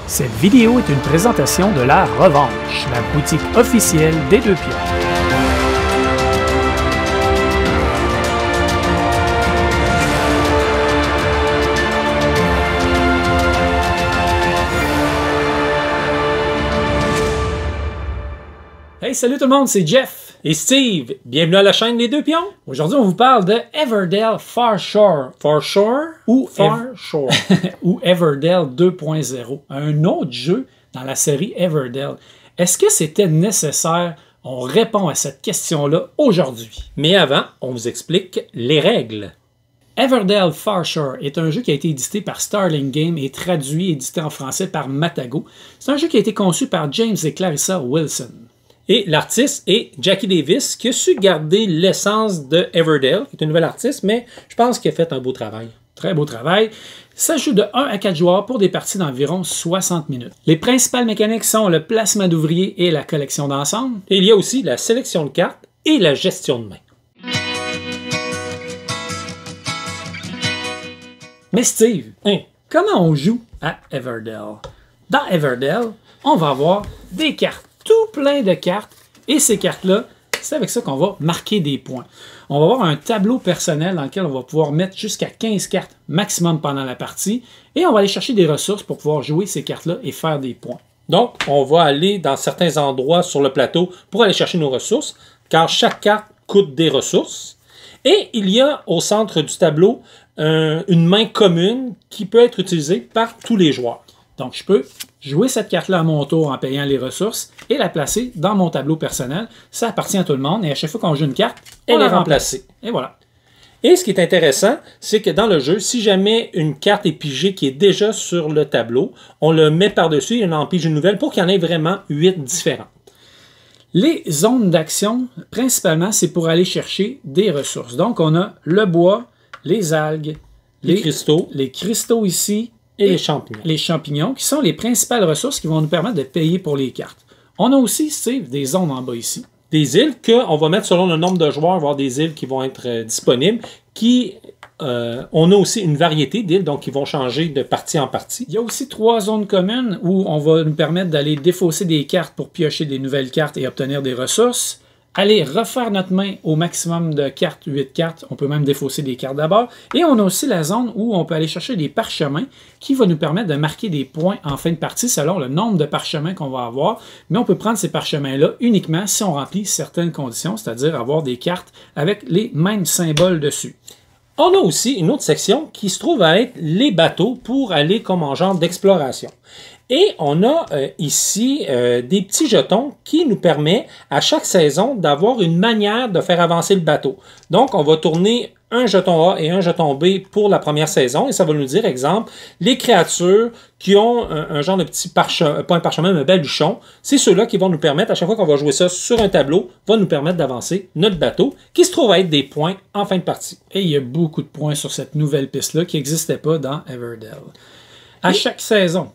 Cette vidéo est une présentation de La Revanche, la boutique officielle des Deux Pions. Hey, salut tout le monde, c'est Jeff et Steve. Bienvenue à la chaîne Les Deux Pions. Aujourd'hui, on vous parle de Everdell Far Shore. Far Shore ou Far Shore ou Everdell 2.0, un autre jeu dans la série Everdell. Est-ce que c'était nécessaire? On répond à cette question-là aujourd'hui. Mais avant, on vous explique les règles. Everdell Far Shore est un jeu qui a été édité par Starling Games et traduit et édité en français par Matago. C'est un jeu qui a été conçu par James et Clarissa Wilson. Et l'artiste est Jackie Davis, qui a su garder l'essence de Everdell, qui est une nouvelle artiste, mais je pense qu'il a fait un beau travail. Très beau travail. Ça joue de 1 à 4 joueurs pour des parties d'environ 60 minutes. Les principales mécaniques sont le placement d'ouvriers et la collection d'ensemble. Et il y a aussi la sélection de cartes et la gestion de main. Mais Steve, comment on joue à Everdell? Dans Everdell, on va avoir des cartes. Tout plein de cartes, et ces cartes-là, c'est avec ça qu'on va marquer des points. On va avoir un tableau personnel dans lequel on va pouvoir mettre jusqu'à 15 cartes maximum pendant la partie, et on va aller chercher des ressources pour pouvoir jouer ces cartes-là et faire des points. Donc, on va aller dans certains endroits sur le plateau pour aller chercher nos ressources, car chaque carte coûte des ressources. Et il y a au centre du tableau une main commune qui peut être utilisée par tous les joueurs. Donc, je peux jouer cette carte-là à mon tour en payant les ressources et la placer dans mon tableau personnel. Ça appartient à tout le monde et à chaque fois qu'on joue une carte, elle est remplacée. Et voilà. Et ce qui est intéressant, c'est que dans le jeu, si jamais une carte est pigée qui est déjà sur le tableau, on le met par-dessus et on en pige une nouvelle pour qu'il y en ait vraiment 8 différentes. Les zones d'action, principalement, c'est pour aller chercher des ressources. Donc, on a le bois, les algues, les cristaux ici, et les champignons. Les champignons, qui sont les principales ressources qui vont nous permettre de payer pour les cartes. On a aussi, Steve, des zones en bas ici. Des îles qu'on va mettre selon le nombre de joueurs, voir des îles qui vont être disponibles, on a aussi une variété d'îles, donc qui vont changer de partie en partie. Il y a aussi 3 zones communes où on va nous permettre d'aller défausser des cartes pour piocher des nouvelles cartes et obtenir des ressources. Aller refaire notre main au maximum de cartes, 8 cartes. On peut même défausser des cartes d'abord. Et on a aussi la zone où on peut aller chercher des parchemins qui va nous permettre de marquer des points en fin de partie selon le nombre de parchemins qu'on va avoir. Mais on peut prendre ces parchemins-là uniquement si on remplit certaines conditions, c'est-à-dire avoir des cartes avec les mêmes symboles dessus. On a aussi une autre section qui se trouve à être les bateaux pour aller comme en genre d'exploration. Et on a ici des petits jetons qui nous permettent à chaque saison d'avoir une manière de faire avancer le bateau. Donc, on va tourner un jeton A et un jeton B pour la première saison. Et ça va nous dire, exemple, les créatures qui ont un genre de petit parchemin, pas un parchemin, mais un baluchon. C'est ceux-là qui vont nous permettre, à chaque fois qu'on va jouer ça sur un tableau, va nous permettre d'avancer notre bateau, qui se trouve à être des points en fin de partie. Et il y a beaucoup de points sur cette nouvelle piste-là qui n'existait pas dans Everdell. À chaque saison,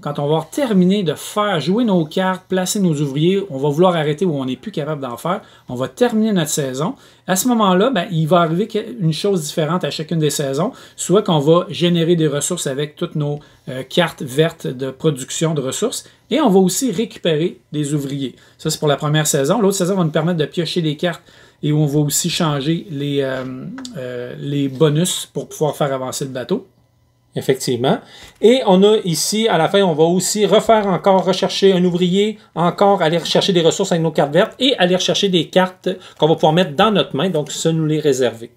quand on va avoir terminé de faire jouer nos cartes, placer nos ouvriers, on va vouloir arrêter où on n'est plus capable d'en faire, on va terminer notre saison. À ce moment-là, il va arriver une chose différente à chacune des saisons, soit qu'on va générer des ressources avec toutes nos cartes vertes de production de ressources, et on va aussi récupérer des ouvriers. Ça, c'est pour la première saison. L'autre saison va nous permettre de piocher des cartes et où on va aussi changer les bonus pour pouvoir faire avancer le bateau. Effectivement. Et on a ici, à la fin, on va aussi rechercher un ouvrier, encore aller rechercher des ressources avec nos cartes vertes et aller rechercher des cartes qu'on va pouvoir mettre dans notre main, donc ça nous les réserver.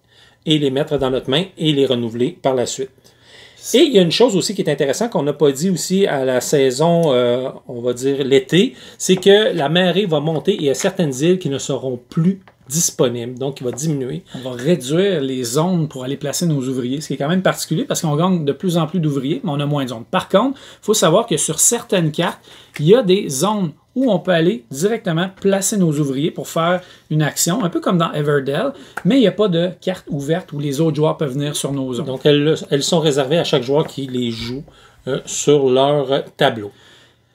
Et les mettre dans notre main et les renouveler par la suite. Et il y a une chose aussi qui est intéressante qu'on n'a pas dit aussi à la saison, on va dire l'été, c'est que la marée va monter et il y a certaines îles qui ne seront plus disponible, donc il va diminuer. On va réduire les zones pour aller placer nos ouvriers, ce qui est quand même particulier parce qu'on gagne de plus en plus d'ouvriers, mais on a moins de zones. Par contre, il faut savoir que sur certaines cartes, il y a des zones où on peut aller directement placer nos ouvriers pour faire une action, un peu comme dans Everdell, mais il n'y a pas de carte ouverte où les autres joueurs peuvent venir sur nos zones. Donc elles sont réservées à chaque joueur qui les joue sur leur tableau.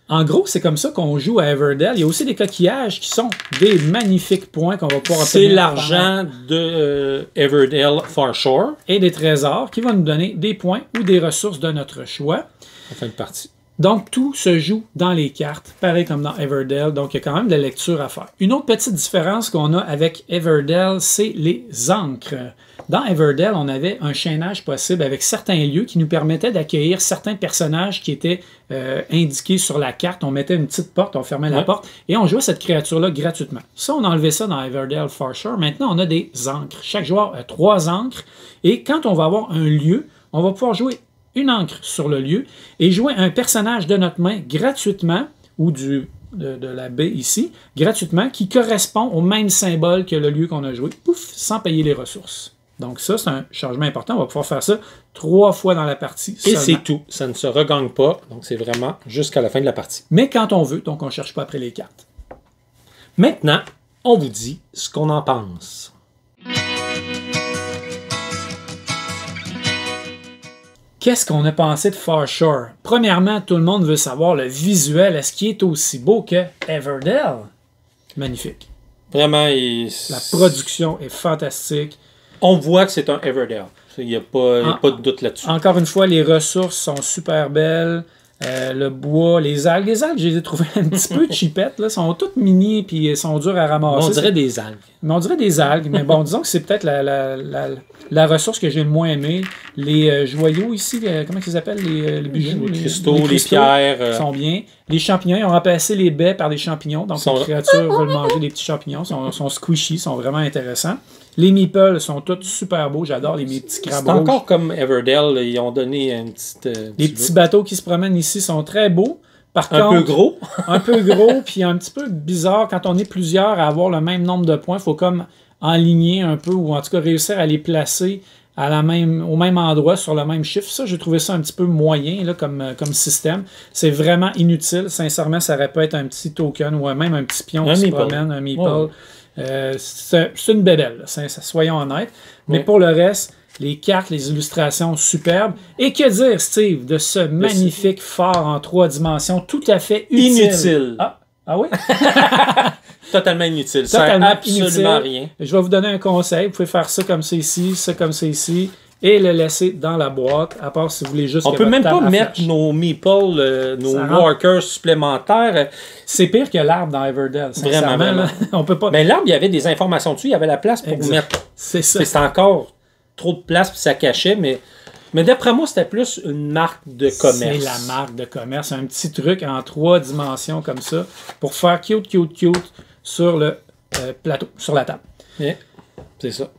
En gros, c'est comme ça qu'on joue à Everdell. Il y a aussi des coquillages qui sont des magnifiques points qu'on va pouvoir obtenir. C'est l'argent de Everdell Far Shore. Et des trésors qui vont nous donner des points ou des ressources de notre choix. En fin de partie. Donc, tout se joue dans les cartes, pareil comme dans Everdell. Donc, il y a quand même de la lecture à faire. Une autre petite différence qu'on a avec Everdell, c'est les encres. Dans Everdell, on avait un chaînage possible avec certains lieux qui nous permettaient d'accueillir certains personnages qui étaient indiqués sur la carte. On mettait une petite porte, on fermait la porte et on jouait cette créature-là gratuitement. Ça, on a enlevé ça dans Everdell Far Shore. Maintenant, on a des encres. Chaque joueur a 3 encres et quand on va avoir un lieu, on va pouvoir jouer une encre sur le lieu et jouer un personnage de notre main gratuitement ou de la baie ici, gratuitement, qui correspond au même symbole que le lieu qu'on a joué, pouf, sans payer les ressources. Donc ça, c'est un changement important. On va pouvoir faire ça 3 fois dans la partie. Et c'est tout. Ça ne se regagne pas. Donc c'est vraiment jusqu'à la fin de la partie. Mais quand on veut, donc on ne cherche pas après les cartes. Maintenant, on vous dit ce qu'on en pense. Qu'est-ce qu'on a pensé de Far Shore? Premièrement, tout le monde veut savoir le visuel. Est-ce qu'il est aussi beau que Everdell? Magnifique. Vraiment, la production est fantastique. On voit que c'est un Everdell. Il n'y a pas de doute là-dessus. Encore une fois, les ressources sont super belles. Le bois, les algues. Les algues, je les ai trouvées un petit peu cheapettes. Là. Elles sont toutes mini et sont dures à ramasser. On dirait des algues. Mais on dirait des algues. Mais bon, disons que c'est peut-être la ressource que j'ai le moins aimée. Les joyaux ici, comment ils s'appellent? Les bijoux. Les cristaux, les pierres. Sont bien. Les champignons, ils ont remplacé les baies par des champignons. Donc les créatures veulent manger des petits champignons. Ils sont squishy, sont vraiment intéressants. Les meeples sont tous super beaux. J'adore mes petits crabes rouges. C'est encore comme Everdell. Ils ont donné une petite... les petits bateaux qui se promènent ici sont très beaux. Par contre, un peu gros. Un peu gros, puis un petit peu bizarre. Quand on est plusieurs à avoir le même nombre de points, il faut comme enligner un peu, ou en tout cas réussir à les placer au même endroit, sur le même chiffre. Ça, j'ai trouvé ça un petit peu moyen là, comme système. C'est vraiment inutile. Sincèrement, ça aurait pu être un petit token ou même un petit pion qui se promène, un meeple. Ouais. C'est une bébelle, soyons honnêtes. Mais pour le reste, les cartes, les illustrations superbes. Et que dire, Steve, de ce magnifique phare en 3 dimensions, tout à fait utile. Inutile. Ah oui? Totalement inutile. Ça sert absolument rien. Je vais vous donner un conseil. Vous pouvez faire ça comme ça ici, ça comme ça ici, et le laisser dans la boîte, à part si vous voulez juste... On peut même pas mettre nos meeples, nos workers supplémentaires. C'est pire que l'arbre dans Everdell, sincèrement. Vraiment. Là, on peut pas... Mais l'arbre, il y avait des informations dessus, il y avait la place pour mettre. C'est ça. C'est encore trop de place, puis ça cachait, mais d'après moi, c'était plus une marque de commerce. C'est la marque de commerce. Un petit truc en 3 dimensions comme ça, pour faire cute sur le plateau, sur la table. Yeah. C'est ça.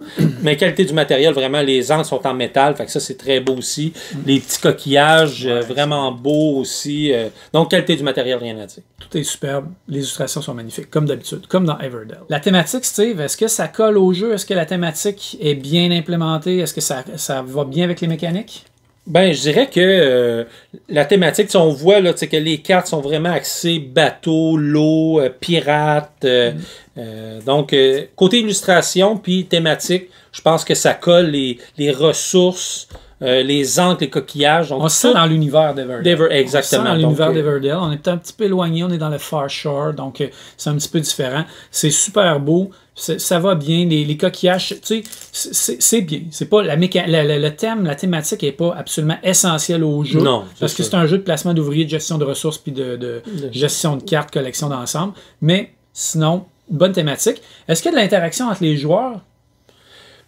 Mais qualité du matériel, vraiment, les angles sont en métal, fait que ça, c'est très beau aussi. Les petits coquillages, vraiment beaux aussi. Donc, qualité du matériel, rien à dire. Tout est superbe. Les illustrations sont magnifiques, comme d'habitude, comme dans Everdell. La thématique, Steve, est-ce que ça colle au jeu? Est-ce que la thématique est bien implémentée? Est-ce que ça va bien avec les mécaniques? Ben, je dirais que la thématique, on voit là, que les cartes sont vraiment axées bateau, l'eau, pirates. Donc, côté illustration puis thématique, je pense que ça colle les ressources, les encres, les coquillages. Donc, on se sent dans l'univers d'Everdell. Exactement. On se sent dans l'univers d'Everdell. On est un petit peu éloigné, on est dans le Far Shore, donc c'est un petit peu différent. C'est super beau. Ça va bien, les coquillages, tu sais, c'est bien. C'est pas le thème, la thématique n'est pas absolument essentielle au jeu. Non. Parce que c'est un jeu de placement d'ouvriers, de gestion de ressources, puis de gestion de cartes, collection d'ensemble. Mais sinon, bonne thématique. Est-ce qu'il y a de l'interaction entre les joueurs?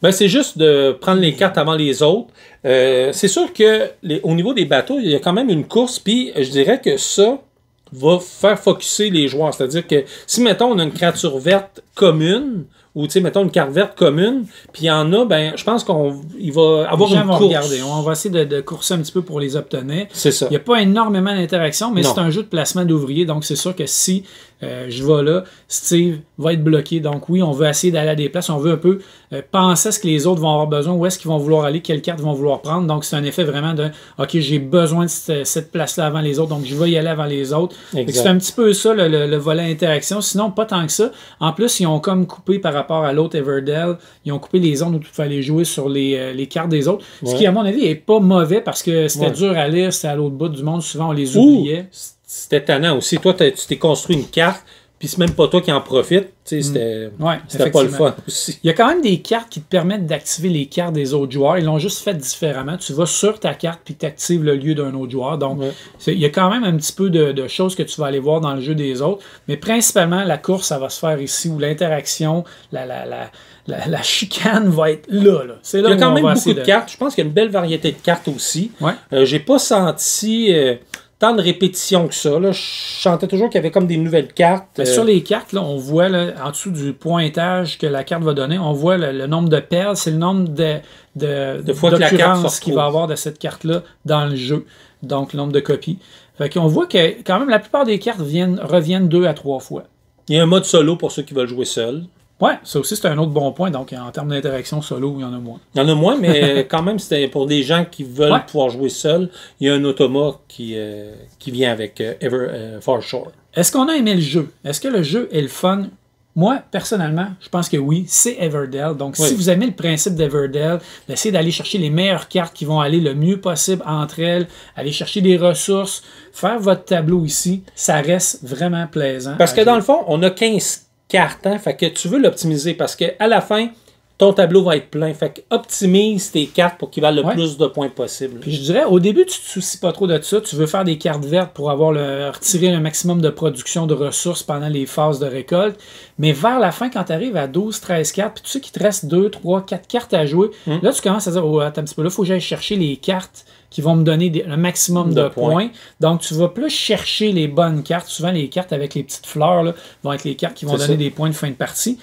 Ben, c'est juste de prendre les cartes avant les autres. C'est sûr que au niveau des bateaux, il y a quand même une course, puis je dirais que ça va faire focusser les joueurs. C'est-à-dire que si, mettons, on a une créature verte commune, ou, tu sais, mettons, une carte verte commune, puis il y en a, ben, je pense qu'il va avoir une course. Regarder. On va essayer de courser un petit peu pour les obtenir. C'est ça. Il n'y a pas énormément d'interaction, mais c'est un jeu de placement d'ouvriers, donc c'est sûr que si je vais là, Steve va être bloqué. Donc oui, on veut essayer d'aller à des places, on veut un peu penser à ce que les autres vont avoir besoin, où est-ce qu'ils vont vouloir aller, quelles cartes vont vouloir prendre. Donc c'est un effet vraiment de « OK, j'ai besoin de cette place-là avant les autres, donc je vais y aller avant les autres. » C'est un petit peu ça, le volet interaction. Sinon, pas tant que ça. En plus, ils ont comme coupé par rapport à l'autre Everdell, ils ont coupé les zones où tu fallait jouer sur les cartes des autres. Ce qui, à mon avis, n'est pas mauvais parce que c'était dur à lire, c'était à l'autre bout du monde. Souvent, on les oubliait. C'était tannant aussi. Toi, tu t'es construit une carte, Puis c'est même pas toi qui en profites. C'était pas le fun aussi. Il y a quand même des cartes qui te permettent d'activer les cartes des autres joueurs. Ils l'ont juste fait différemment. Tu vas sur ta carte puis tu actives le lieu d'un autre joueur. Donc, il y a quand même un petit peu de choses que tu vas aller voir dans le jeu des autres. Mais principalement, la course, ça va se faire ici où l'interaction, la chicane va être là. C'est là il y a quand même beaucoup de cartes. Je pense qu'il y a une belle variété de cartes aussi. J'ai pas senti tant de répétitions que ça. Là. Je sentais toujours qu'il y avait comme des nouvelles cartes. Sur les cartes, là, on voit là, en dessous du pointage que la carte va donner, on voit le nombre de perles, c'est le nombre de fois que la carte qu'il va avoir de cette carte-là dans le jeu. Donc, le nombre de copies. Fait qu'on voit que quand même la plupart des cartes reviennent 2 à 3 fois. Il y a un mode solo pour ceux qui veulent jouer seuls. Ouais, ça aussi, c'est un autre bon point. Donc, en termes d'interaction solo, il y en a moins. Il y en a moins, mais quand même, c'était pour des gens qui veulent pouvoir jouer seuls. Il y a un automa qui vient avec Far Shore. Est-ce qu'on a aimé le jeu? Est-ce que le jeu est le fun? Moi, personnellement, je pense que oui, c'est Everdell. Donc, si vous aimez le principe d'Everdell, d'essayer d'aller chercher les meilleures cartes qui vont aller le mieux possible entre elles, aller chercher des ressources, faire votre tableau ici, ça reste vraiment plaisant. Parce que dans le fond, on a 15 cartes, hein? Fait que tu veux l'optimiser parce qu'à la fin, ton tableau va être plein. Fait que optimise tes cartes pour qu'ils valent le plus de points possible. Puis je dirais, au début, tu te soucies pas trop de ça. Tu veux faire des cartes vertes pour retirer un maximum de production de ressources pendant les phases de récolte. Mais vers la fin, quand tu arrives à 12, 13 cartes, puis tu sais qu'il te reste 2, 3, 4 cartes à jouer, là, tu commences à dire, oh, attends un petit peu, là, il faut que j'aille chercher les cartes qui vont me donner le maximum de points. Donc, tu vas plus chercher les bonnes cartes. Souvent, les cartes avec les petites fleurs là, vont être les cartes qui vont donner des points de fin de partie.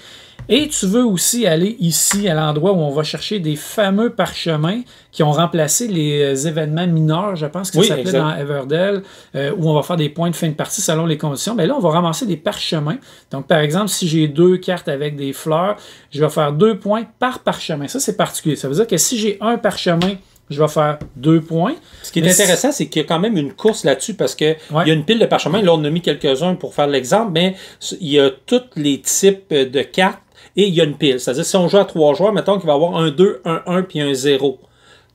Et tu veux aussi aller ici, à l'endroit où on va chercher des fameux parchemins qui ont remplacé les événements mineurs, je pense que ça s'appelait dans Everdell, où on va faire des points de fin de partie selon les conditions. Mais là, on va ramasser des parchemins. Donc, par exemple, si j'ai 2 cartes avec des fleurs, je vais faire 2 points par parchemin. Ça, c'est particulier. Ça veut dire que si j'ai un parchemin, je vais faire 2 points. Ce qui est intéressant, c'est qu'il y a quand même une course là-dessus parce qu'il y a une pile de parchemins. Là, on a mis quelques-uns pour faire l'exemple, mais il y a tous les types de cartes et il y a une pile. C'est-à-dire, si on joue à 3 joueurs, mettons qu'il va y avoir un 2, un 1 puis un 0.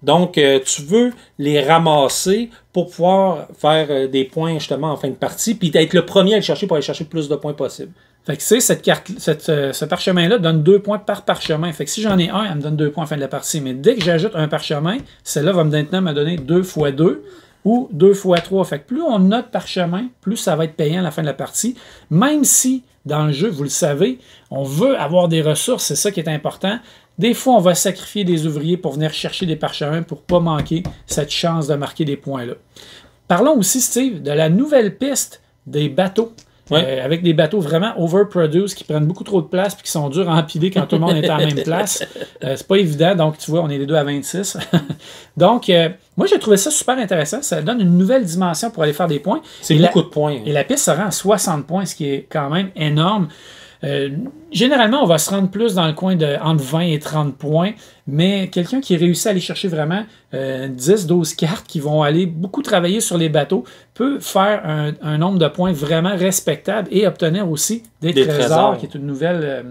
Donc, tu veux les ramasser pour pouvoir faire des points justement en fin de partie puis être le premier à le chercher pour aller chercher le plus de points possible. Fait que cette carte, ce parchemin-là donne 2 points par parchemin. Fait que si j'en ai un, elle me donne 2 points à la fin de la partie. Mais dès que j'ajoute un parchemin, celle-là va maintenant me donner 2 fois 2 ou 2 fois 3. Fait que plus on a de parchemin, plus ça va être payant à la fin de la partie. Même si, dans le jeu, vous le savez, on veut avoir des ressources, c'est ça qui est important. Des fois, on va sacrifier des ouvriers pour venir chercher des parchemins pour ne pas manquer cette chance de marquer des points-là. Parlons aussi, Steve, de la nouvelle piste des bateaux. Avec des bateaux vraiment overproduced qui prennent beaucoup trop de place et qui sont durs à empiler quand tout le monde est à la même place. C'est pas évident, donc tu vois, on est les deux à 26. Donc, moi j'ai trouvé ça super intéressant. Ça donne une nouvelle dimension pour aller faire des points. C'est beaucoup de points. Et la piste se rend à 60 points, ce qui est quand même énorme. Généralement, on va se rendre plus dans le coin de entre 20 et 30 points, mais quelqu'un qui réussit à aller chercher vraiment 10-12 cartes qui vont aller beaucoup travailler sur les bateaux peut faire un nombre de points vraiment respectable et obtenir aussi des trésors, qui est une nouvelle...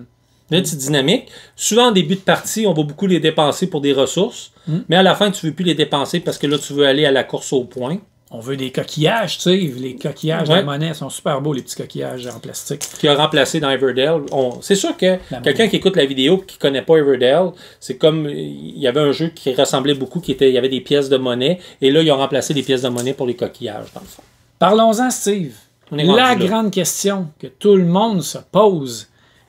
petite dynamique. Souvent, en début de partie, on va beaucoup les dépenser pour des ressources, mais à la fin, tu ne veux plus les dépenser parce que là, tu veux aller à la course au point. On veut des coquillages, tu sais. Les coquillages de monnaie sont super beaux, les petits coquillages en plastique. Qui a remplacé dans Everdell. C'est sûr que quelqu'un qui écoute la vidéo et qui ne connaît pas Everdell, c'est comme il y avait un jeu qui ressemblait beaucoup, il y avait des pièces de monnaie, et là, ils ont remplacé les pièces de monnaie pour les coquillages, dans le fond. Parlons-en, Steve. La grande question que tout le monde se pose,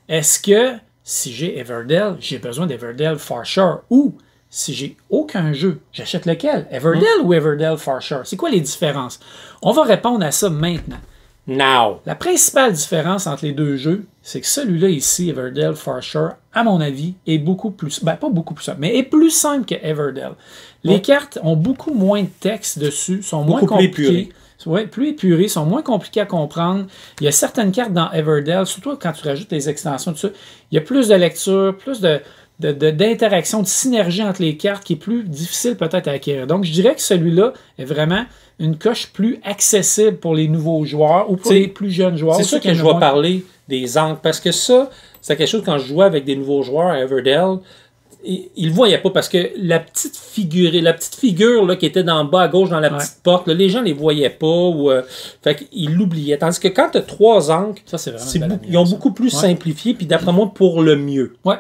est-ce que si j'ai Everdell, j'ai besoin d'Everdell Far Shore ou si j'ai aucun jeu, j'achète lequel? Everdell ou Everdell Far Shore? C'est quoi les différences? On va répondre à ça maintenant. Now. La principale différence entre les deux jeux, c'est que celui-là ici, Everdell Far Shore, à mon avis, est beaucoup plus... pas beaucoup plus simple, mais est plus simple que Everdell. Les cartes ont beaucoup moins de texte dessus, sont moins compliquées. Plus épurées, sont moins compliquées à comprendre. Il y a certaines cartes dans Everdell, surtout quand tu rajoutes les extensions, tout ça, il y a plus de lecture, plus d'interaction, de synergie entre les cartes qui est plus difficile peut-être à acquérir. Donc, je dirais que celui-là est vraiment une coche plus accessible pour les nouveaux joueurs ou pour les plus jeunes joueurs. C'est sûr que je vais parler des angles, parce que ça, c'est quelque chose quand je jouais avec des nouveaux joueurs à Everdell, il le voyait pas parce que la petite figure là, qui était dans le bas à gauche dans la petite porte, là, les gens les voyaient pas ou fait qu'ils l'oubliaient. Tandis que quand tu as 3 angles, ça, c'est vraiment ils ont beaucoup plus simplifié, puis d'après moi, pour le mieux. Ouais.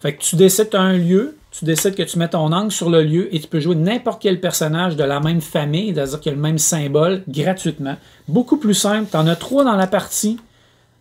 Fait que tu décides un lieu, tu décides que tu mets ton angle sur le lieu et tu peux jouer n'importe quel personnage de la même famille, c'est-à-dire qu'il y a le même symbole, gratuitement. Beaucoup plus simple. Tu en as 3 dans la partie.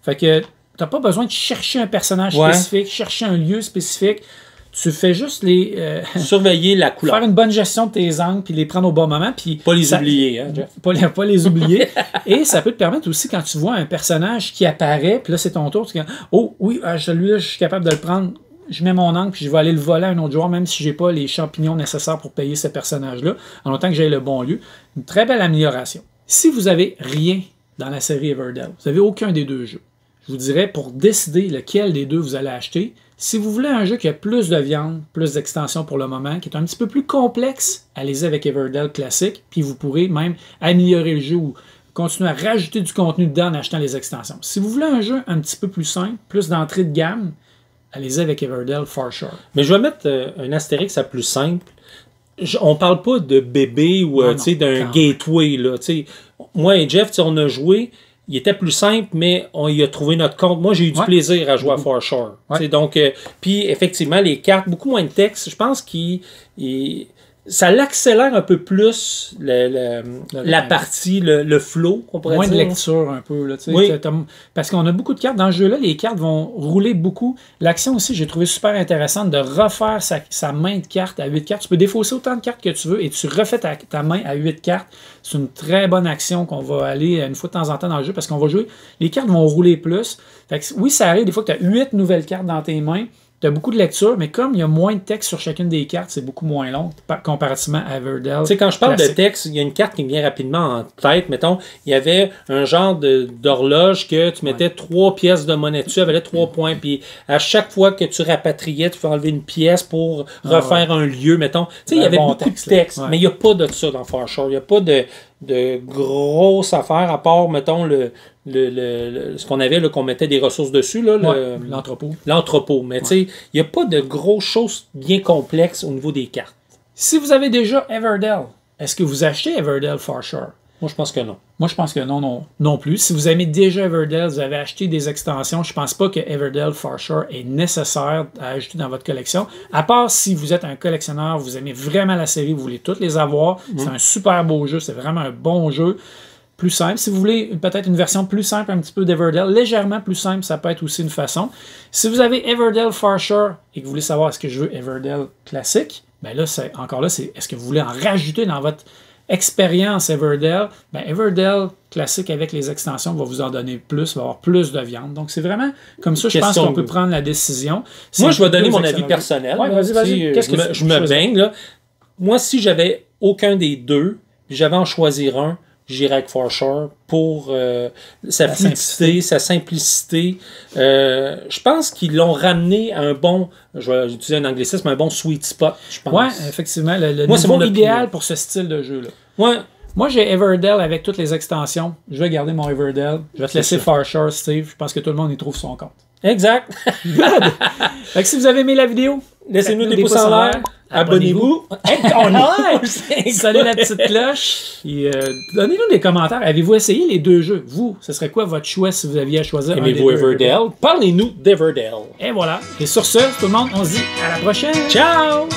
Fait que tu n'as pas besoin de chercher un personnage spécifique, chercher un lieu spécifique. Tu fais juste les... surveiller la couleur. Faire une bonne gestion de tes angles, puis les prendre au bon moment. Puis pas les oublier, hein, Jeff? Pas les oublier. Et ça peut te permettre aussi, quand tu vois un personnage qui apparaît, puis là, c'est ton tour, tu dis « Oh, oui, celui-là, je suis capable de le prendre. » Je mets mon angle, puis je vais aller le voler à un autre joueur, même si j'ai pas les champignons nécessaires pour payer ce personnage-là, en autant que j'ai le bon lieu. Une très belle amélioration. Si vous avez rien dans la série Everdell, vous n'avez aucun des 2 jeux, je vous dirais, pour décider lequel des 2 vous allez acheter, si vous voulez un jeu qui a plus de viande, plus d'extensions pour le moment, qui est un petit peu plus complexe, allez-y avec Everdell classique, puis vous pourrez même améliorer le jeu ou continuer à rajouter du contenu dedans en achetant les extensions. Si vous voulez un jeu un petit peu plus simple, plus d'entrée de gamme, allez-y avec Everdell for sure. Mais je vais mettre un astérix à plus simple. On parle pas de bébé ou d'un gateway. Là, moi et Jeff, on a joué, il était plus simple, mais on y a trouvé notre compte. Moi, j'ai eu du plaisir à jouer à For Sure. Donc, puis effectivement, les cartes, beaucoup moins de texte. Je pense ça l'accélère un peu plus la partie, le flow, on pourrait dire. Moins de lecture un peu. Là, oui. Parce qu'on a beaucoup de cartes. Dans ce jeu-là, les cartes vont rouler beaucoup. L'action aussi, j'ai trouvé super intéressante de refaire sa main de cartes à 8 cartes. Tu peux défausser autant de cartes que tu veux et tu refais ta main à 8 cartes. C'est une très bonne action qu'on va aller une fois de temps en temps dans le jeu parce qu'on va jouer. Les cartes vont rouler plus. Fait que, oui, ça arrive des fois que tu as 8 nouvelles cartes dans tes mains. Tu as beaucoup de lecture, mais comme il y a moins de texte sur chacune des cartes, c'est beaucoup moins long comparativement à Everdell. Tu sais, quand je parle de texte, il y a une carte qui me vient rapidement en tête. Mettons, il y avait un genre d'horloge que tu mettais 3 pièces de monnaie dessus, elle valait 3 points. Puis à chaque fois que tu rapatriais, tu fais enlever une pièce pour refaire un lieu, mettons. Tu sais, il y avait beaucoup de texte, mais il n'y a pas de ça dans For Sure. Il n'y a pas de grosses affaires à part, mettons, ce qu'on avait, qu'on mettait des ressources dessus. L'entrepôt. L'entrepôt. Mais tu sais, il n'y a pas de grosses choses bien complexes au niveau des cartes. Si vous avez déjà Everdell, est-ce que vous achetez Everdell For Sure? Moi, je pense que non. Moi, je pense que non plus. Si vous aimez déjà Everdell, vous avez acheté des extensions, je pense pas que Everdell For Sure est nécessaire à ajouter dans votre collection. À part si vous êtes un collectionneur, vous aimez vraiment la série, vous voulez toutes les avoir. C'est un super beau jeu, c'est vraiment un bon jeu. Plus simple. Si vous voulez peut-être une version plus simple un petit peu d'Everdell, légèrement plus simple, ça peut être aussi une façon. Si vous avez Everdell For Sure et que vous voulez savoir est-ce que je veux Everdell classique, ben là, est-ce que vous voulez en rajouter dans votre expérience Everdell? Ben Everdell classique avec les extensions va vous en donner plus, va avoir plus de viande. Donc c'est vraiment comme ça, je pense qu'on peut prendre la décision. Moi, je vais donner mon avis personnel. Ouais, vas-y. Qu'est-ce que je me baigne, là. Moi, si j'avais aucun des 2, puis j'avais à en choisir un, j'irais avec For Sure pour sa fluidité, sa simplicité. Je pense qu'ils l'ont ramené à un bon, je vais utiliser un anglicisme, un bon sweet spot, je pense. Oui, effectivement. Le niveau idéal pour ce style de jeu-là. Ouais. Moi, j'ai Everdell avec toutes les extensions. Je vais garder mon Everdell. Je vais te laisser For Sure, Steve. Je pense que tout le monde y trouve son compte. Exact. Fait que si vous avez aimé la vidéo, laissez-nous des pouces en l'air. Abonnez-vous. Salut la petite cloche. Donnez-nous des commentaires. Avez-vous essayé les 2 jeux? Vous, ce serait quoi votre choix si vous aviez à choisir? Aimez-vous Everdell? Parlez-nous d'Everdell. Et voilà. Et sur ce, tout le monde, on se dit à la prochaine. Ciao!